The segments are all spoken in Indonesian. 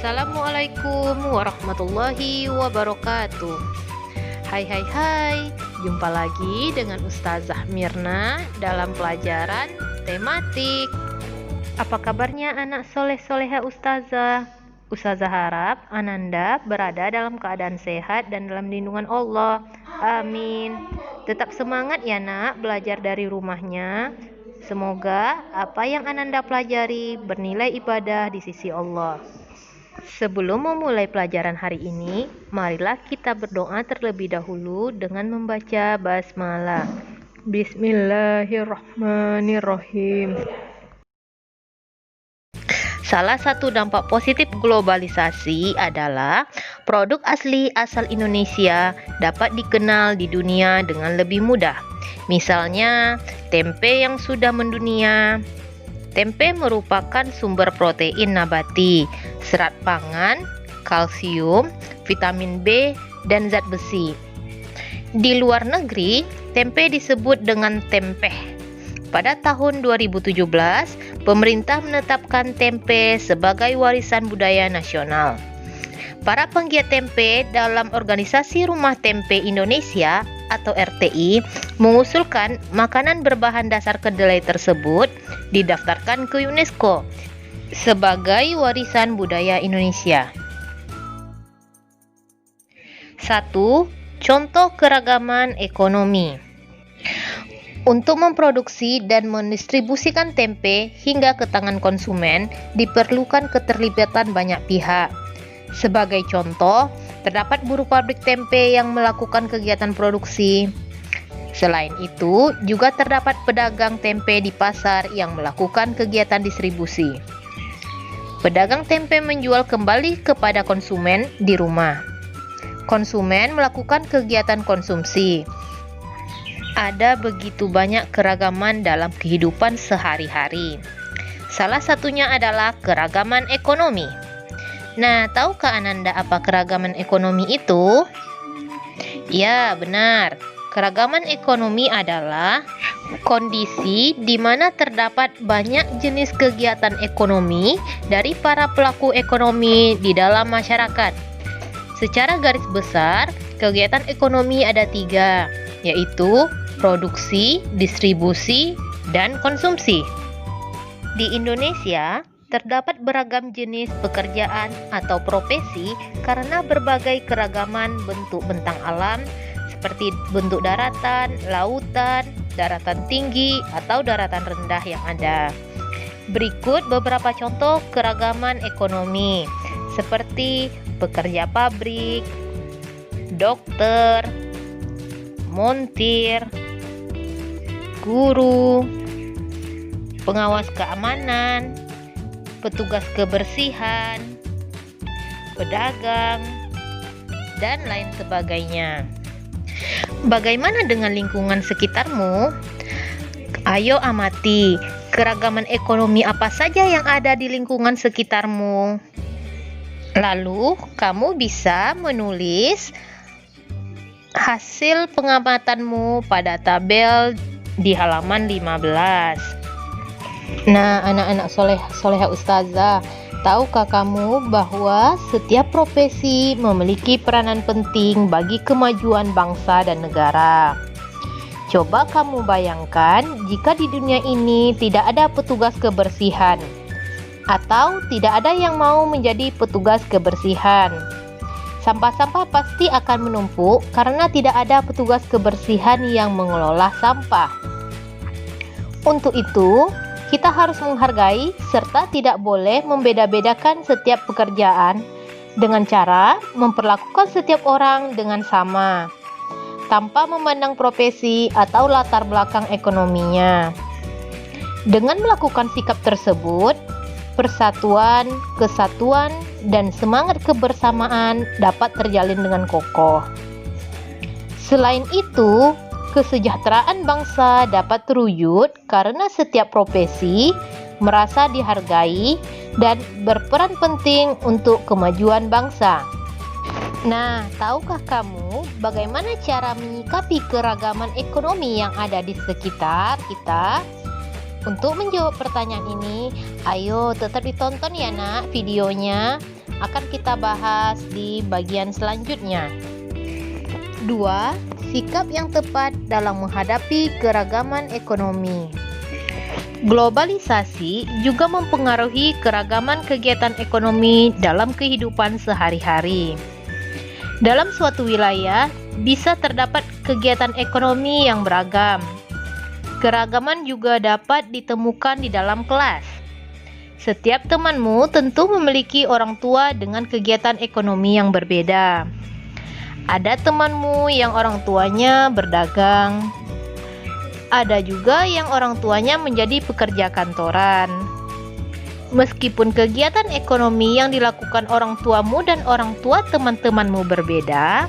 Assalamualaikum warahmatullahi wabarakatuh. Hai, jumpa lagi dengan Ustazah Mirna dalam pelajaran tematik. Apa kabarnya anak soleh-soleha Ustazah? Ustazah harap Ananda berada dalam keadaan sehat dan dalam lindungan Allah. Amin. Tetap semangat ya nak, belajar dari rumahnya. Semoga apa yang Ananda pelajari bernilai ibadah di sisi Allah. Sebelum memulai pelajaran hari ini, marilah kita berdoa terlebih dahulu dengan membaca basmalah. Bismillahirrahmanirrahim. Salah satu dampak positif globalisasi adalah produk asli asal Indonesia dapat dikenal di dunia dengan lebih mudah. Misalnya, tempe yang sudah mendunia. Tempe merupakan sumber protein nabati, serat pangan, kalsium, vitamin B, dan zat besi. Di luar negeri, tempe disebut dengan tempeh. Pada tahun 2017, pemerintah menetapkan tempe sebagai warisan budaya nasional. Para penggiat tempe dalam Organisasi Rumah Tempe Indonesia atau RTI mengusulkan makanan berbahan dasar kedelai tersebut didaftarkan ke UNESCO sebagai warisan budaya Indonesia. 1. Contoh keragaman ekonomi. Untuk memproduksi dan mendistribusikan tempe hingga ke tangan konsumen diperlukan keterlibatan banyak pihak. Sebagai contoh, terdapat buruh pabrik tempe yang melakukan kegiatan produksi. Selain itu, juga terdapat pedagang tempe di pasar yang melakukan kegiatan distribusi. Pedagang tempe menjual kembali kepada konsumen di rumah. Konsumen melakukan kegiatan konsumsi. Ada begitu banyak keragaman dalam kehidupan sehari-hari. Salah satunya adalah keragaman ekonomi. Nah, tahukah Ananda apa keragaman ekonomi itu? Ya, benar. Keragaman ekonomi adalah kondisi di mana terdapat banyak jenis kegiatan ekonomi dari para pelaku ekonomi di dalam masyarakat. Secara garis besar, kegiatan ekonomi ada 3, yaitu produksi, distribusi, dan konsumsi. Di Indonesia, terdapat beragam jenis pekerjaan atau profesi karena berbagai keragaman bentuk bentang alam seperti bentuk daratan, lautan, daratan tinggi, atau daratan rendah yang ada. Berikut beberapa contoh keragaman ekonomi seperti pekerja pabrik, dokter, montir, guru, pengawas keamanan, petugas kebersihan, pedagang, dan lain sebagainya. Bagaimana dengan lingkungan sekitarmu? Ayo amati keragaman ekonomi apa saja yang ada di lingkungan sekitarmu. Lalu, kamu bisa menulis hasil pengamatanmu pada tabel di halaman 15. Nah, anak-anak soleha Ustazah, tahukah kamu bahwa setiap profesi memiliki peranan penting bagi kemajuan bangsa dan negara? Coba kamu bayangkan jika di dunia ini tidak ada petugas kebersihan, atau tidak ada yang mau menjadi petugas kebersihan. Sampah-sampah pasti akan menumpuk karena tidak ada petugas kebersihan yang mengelola sampah. Untuk itu, kita harus menghargai serta tidak boleh membeda-bedakan setiap pekerjaan dengan cara memperlakukan setiap orang dengan sama, tanpa memandang profesi atau latar belakang ekonominya. Dengan melakukan sikap tersebut, persatuan, kesatuan, dan semangat kebersamaan dapat terjalin dengan kokoh. Selain itu, kesejahteraan bangsa dapat terwujud karena setiap profesi merasa dihargai dan berperan penting untuk kemajuan bangsa. Nah, tahukah kamu bagaimana cara menyikapi keragaman ekonomi yang ada di sekitar kita? Untuk menjawab pertanyaan ini, ayo tetap ditonton ya nak videonya. akan kita bahas di bagian selanjutnya. 2. Sikap yang tepat dalam menghadapi keragaman ekonomi. Globalisasi juga mempengaruhi keragaman kegiatan ekonomi dalam kehidupan sehari-hari. Dalam suatu wilayah, bisa terdapat kegiatan ekonomi yang beragam. Keragaman juga dapat ditemukan di dalam kelas. Setiap temanmu tentu memiliki orang tua dengan kegiatan ekonomi yang berbeda. Ada temanmu yang orang tuanya berdagang. Ada juga yang orang tuanya menjadi pekerja kantoran. Meskipun kegiatan ekonomi yang dilakukan orang tuamu dan orang tua teman-temanmu berbeda,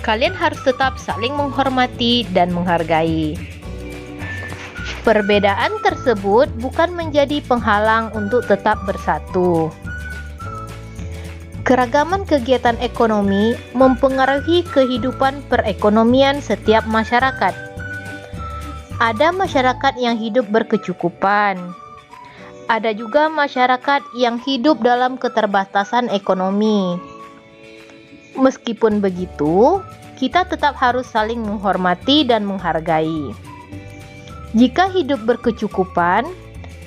kalian harus tetap saling menghormati dan menghargai. Perbedaan tersebut bukan menjadi penghalang untuk tetap bersatu. Keragaman kegiatan ekonomi mempengaruhi kehidupan perekonomian setiap masyarakat. Ada masyarakat yang hidup berkecukupan. Ada juga masyarakat yang hidup dalam keterbatasan ekonomi. Meskipun begitu, kita tetap harus saling menghormati dan menghargai. Jika hidup berkecukupan,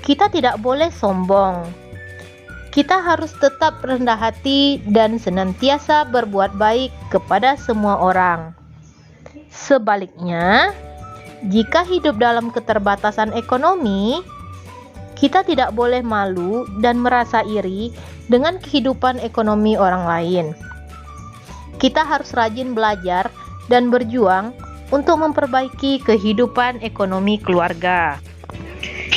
kita tidak boleh sombong. Kita harus tetap rendah hati dan senantiasa berbuat baik kepada semua orang. Sebaliknya, jika hidup dalam keterbatasan ekonomi, kita tidak boleh malu dan merasa iri dengan kehidupan ekonomi orang lain. Kita harus rajin belajar dan berjuang untuk memperbaiki kehidupan ekonomi keluarga.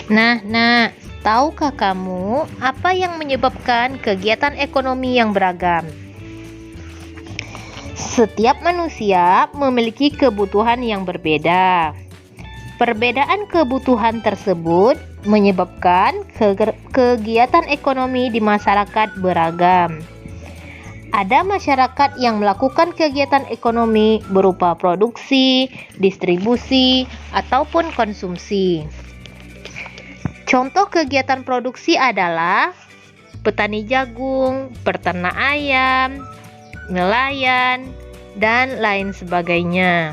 Nah, tahukah kamu apa yang menyebabkan kegiatan ekonomi yang beragam? Setiap manusia memiliki kebutuhan yang berbeda. Perbedaan kebutuhan tersebut menyebabkan kegiatan ekonomi di masyarakat beragam. Ada masyarakat yang melakukan kegiatan ekonomi berupa produksi, distribusi, ataupun konsumsi. Contoh kegiatan produksi adalah petani jagung, peternak ayam, nelayan, dan lain sebagainya.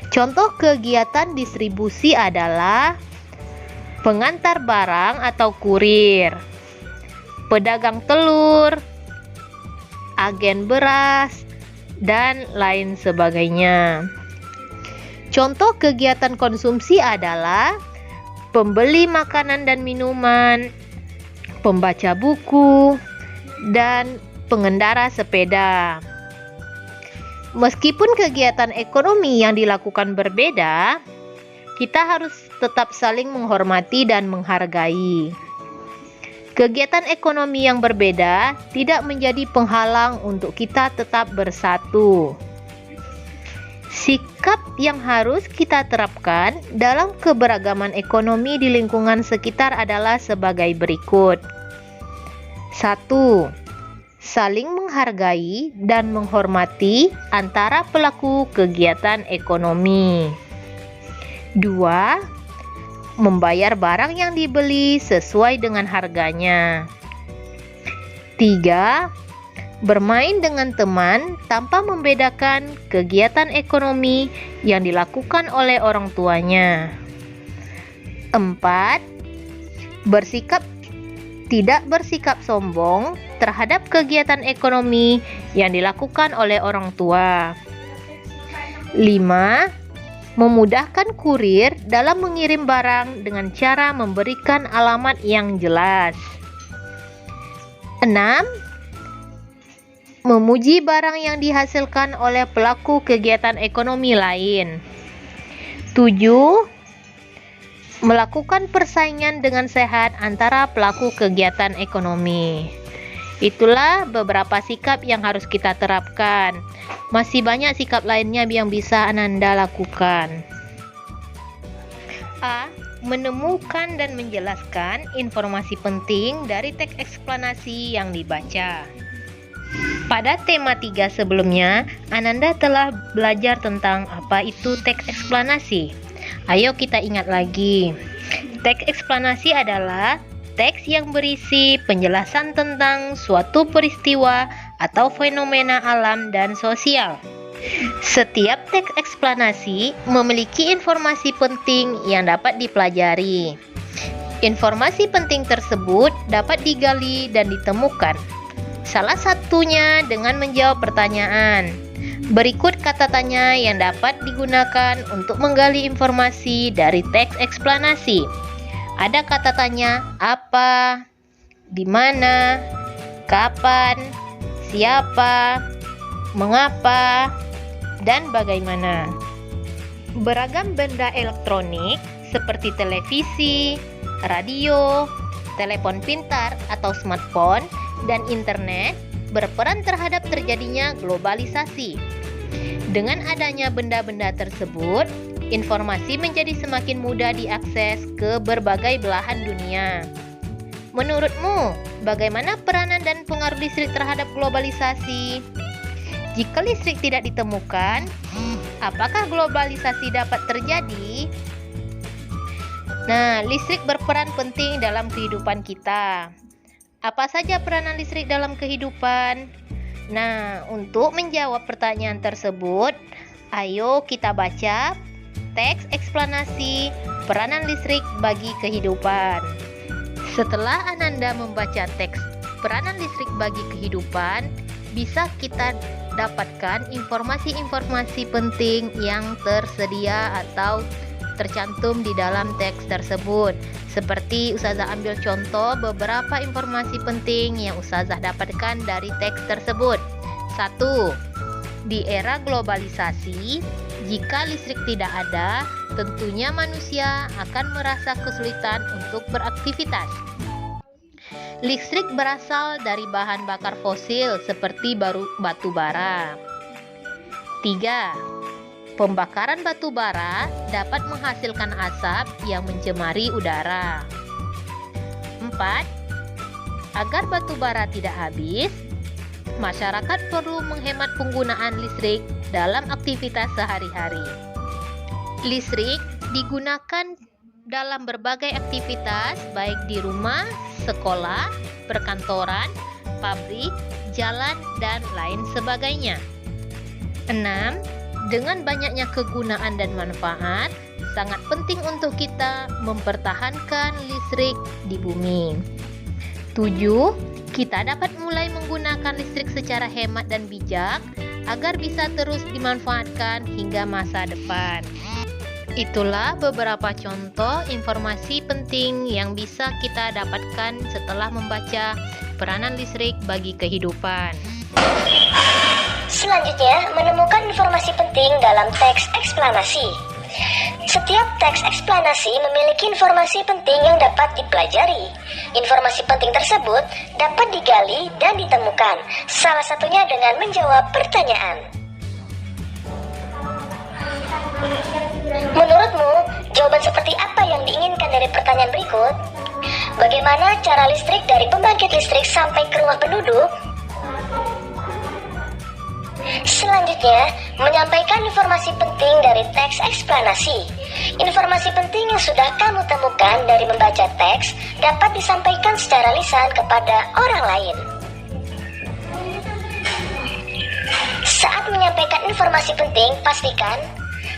Contoh kegiatan distribusi adalah pengantar barang atau kurir, pedagang telur, agen beras, dan lain sebagainya. Contoh kegiatan konsumsi adalah pembeli makanan dan minuman, pembaca buku, dan pengendara sepeda. Meskipun kegiatan ekonomi yang dilakukan berbeda, kita harus tetap saling menghormati dan menghargai. Kegiatan ekonomi yang berbeda tidak menjadi penghalang untuk kita tetap bersatu. Sikap yang harus kita terapkan dalam keberagaman ekonomi di lingkungan sekitar adalah sebagai berikut. 1. Saling menghargai dan menghormati antara pelaku kegiatan ekonomi. 2. Membayar barang yang dibeli sesuai dengan harganya. 3. Bermain dengan teman tanpa membedakan kegiatan ekonomi yang dilakukan oleh orang tuanya. 4. Tidak bersikap sombong terhadap kegiatan ekonomi yang dilakukan oleh orang tua. 5. Memudahkan kurir dalam mengirim barang dengan cara memberikan alamat yang jelas. 6. Memuji barang yang dihasilkan oleh pelaku kegiatan ekonomi lain. 7. Melakukan persaingan dengan sehat antara pelaku kegiatan ekonomi. Itulah beberapa sikap yang harus kita terapkan. Masih banyak sikap lainnya yang bisa Ananda lakukan. A. Menemukan dan menjelaskan informasi penting dari teks eksplanasi yang dibaca. Pada tema 3 sebelumnya, Ananda telah belajar tentang apa itu teks eksplanasi. Ayo kita ingat lagi. Teks eksplanasi adalah teks yang berisi penjelasan tentang suatu peristiwa atau fenomena alam dan sosial. Setiap teks eksplanasi memiliki informasi penting yang dapat dipelajari. Informasi penting tersebut dapat digali dan ditemukan. Salah satunya dengan menjawab pertanyaan. Berikut kata tanya yang dapat digunakan untuk menggali informasi dari teks eksplanasi. Ada kata tanya apa, di mana, kapan, siapa, mengapa, dan bagaimana. Beragam benda elektronik seperti televisi, radio, telepon pintar atau smartphone, dan internet berperan terhadap terjadinya globalisasi. Dengan adanya benda-benda tersebut, informasi menjadi semakin mudah diakses ke berbagai belahan dunia. Menurutmu, bagaimana peranan dan pengaruh listrik terhadap globalisasi? Jika listrik tidak ditemukan, apakah globalisasi dapat terjadi? Nah, listrik berperan penting dalam kehidupan kita. Apa saja peranan listrik dalam kehidupan? Nah, untuk menjawab pertanyaan tersebut, ayo kita baca teks eksplanasi peranan listrik bagi kehidupan. Setelah Ananda membaca teks peranan listrik bagi kehidupan, bisa kita dapatkan informasi-informasi penting yang tersedia atau tercantum di dalam teks tersebut. Seperti Ustazah ambil contoh beberapa informasi penting yang Ustazah dapatkan dari teks tersebut. 1. Di era globalisasi, jika listrik tidak ada, tentunya manusia akan merasa kesulitan untuk beraktivitas. Listrik berasal dari bahan bakar fosil seperti batu bara. 3. Pembakaran batu bara dapat menghasilkan asap yang mencemari udara. 4. Agar batu bara tidak habis, masyarakat perlu menghemat penggunaan listrik dalam aktivitas sehari-hari. Listrik digunakan dalam berbagai aktivitas baik di rumah, sekolah, perkantoran, pabrik, jalan, dan lain sebagainya. 6. Dengan banyaknya kegunaan dan manfaat, sangat penting untuk kita mempertahankan listrik di bumi. 7. Kita dapat mulai menggunakan listrik secara hemat dan bijak agar bisa terus dimanfaatkan hingga masa depan. Itulah beberapa contoh informasi penting yang bisa kita dapatkan setelah membaca peranan listrik bagi kehidupan. Selanjutnya, menemukan informasi penting dalam teks eksplanasi. Setiap teks eksplanasi memiliki informasi penting yang dapat dipelajari. Informasi penting tersebut dapat digali dan ditemukan, salah satunya dengan menjawab pertanyaan. Menurutmu, jawaban seperti apa yang diinginkan dari pertanyaan berikut? Bagaimana cara listrik dari pembangkit listrik sampai ke rumah penduduk? Selanjutnya, menyampaikan informasi penting dari teks eksplanasi. Informasi penting yang sudah kamu temukan dari membaca teks dapat disampaikan secara lisan kepada orang lain. Saat menyampaikan informasi penting, pastikan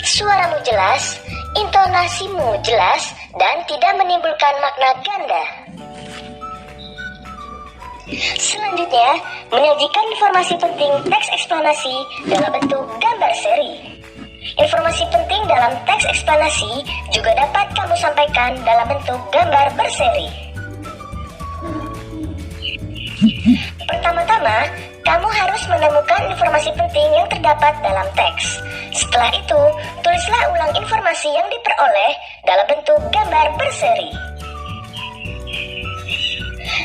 suaramu jelas, intonasimu jelas, dan tidak menimbulkan makna ganda. Selanjutnya, menyajikan informasi penting teks eksplanasi dalam bentuk gambar seri. Informasi penting dalam teks eksplanasi juga dapat kamu sampaikan dalam bentuk gambar berseri. Pertama-tama, kamu harus menemukan informasi penting yang terdapat dalam teks. Setelah itu, tulislah ulang informasi yang diperoleh dalam bentuk gambar berseri.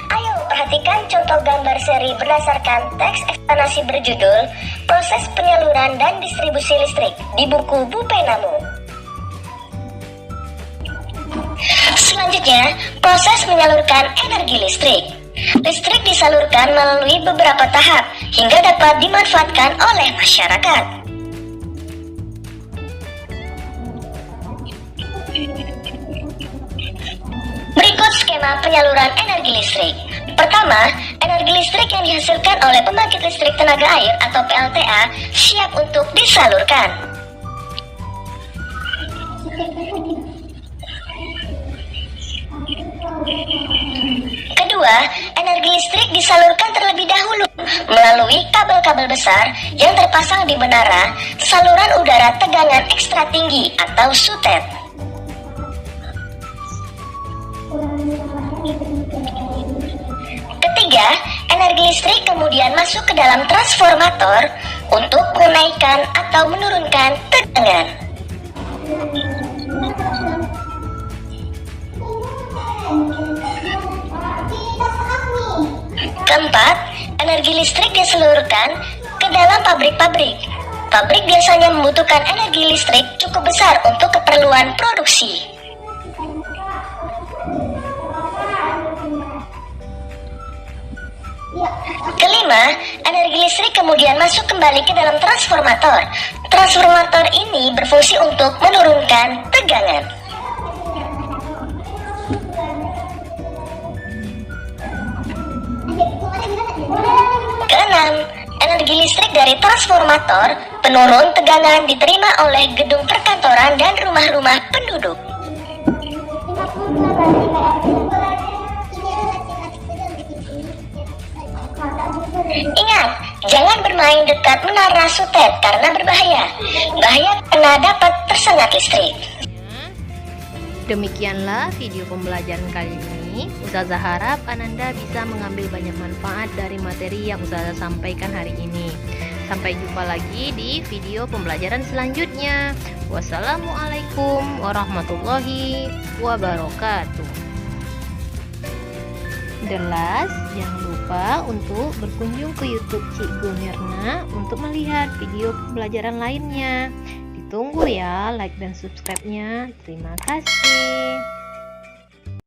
Ayo perhatikan contoh gambar seri berdasarkan teks eksplanasi berjudul Proses Penyaluran dan Distribusi Listrik di buku Bu Penamu. Selanjutnya, proses menyalurkan energi listrik. Listrik disalurkan melalui beberapa tahap hingga dapat dimanfaatkan oleh masyarakat. Berikut skema penyaluran energi listrik. Pertama, energi listrik yang dihasilkan oleh pembangkit listrik tenaga air atau PLTA siap untuk disalurkan. Kedua, energi listrik disalurkan terlebih dahulu melalui kabel-kabel besar yang terpasang di menara saluran udara tegangan ekstra tinggi atau SUTET. Ketiga, energi listrik kemudian masuk ke dalam transformator untuk menaikkan atau menurunkan tegangan. Keempat, energi listrik disalurkan ke dalam pabrik-pabrik. Pabrik biasanya membutuhkan energi listrik cukup besar untuk keperluan produksi. Kelima, energi listrik kemudian masuk kembali ke dalam transformator. Transformator ini berfungsi untuk menurunkan tegangan. Keenam, energi listrik dari transformator penurun tegangan diterima oleh gedung perkantoran dan rumah-rumah penduduk. Ingat, jangan bermain dekat menara SUTET karena berbahaya. Bahaya karena dapat tersengat listrik. Demikianlah video pembelajaran kali ini. Ustazah harap Ananda bisa mengambil banyak manfaat dari materi yang Ustazah sampaikan hari ini. Sampai jumpa lagi di video pembelajaran selanjutnya. Wassalamualaikum warahmatullahi wabarakatuh. Delas, jangan lupa untuk berkunjung ke YouTube Cikgu Mirna untuk melihat video pembelajaran lainnya. Ditunggu ya like dan subscribe-nya. Terima kasih.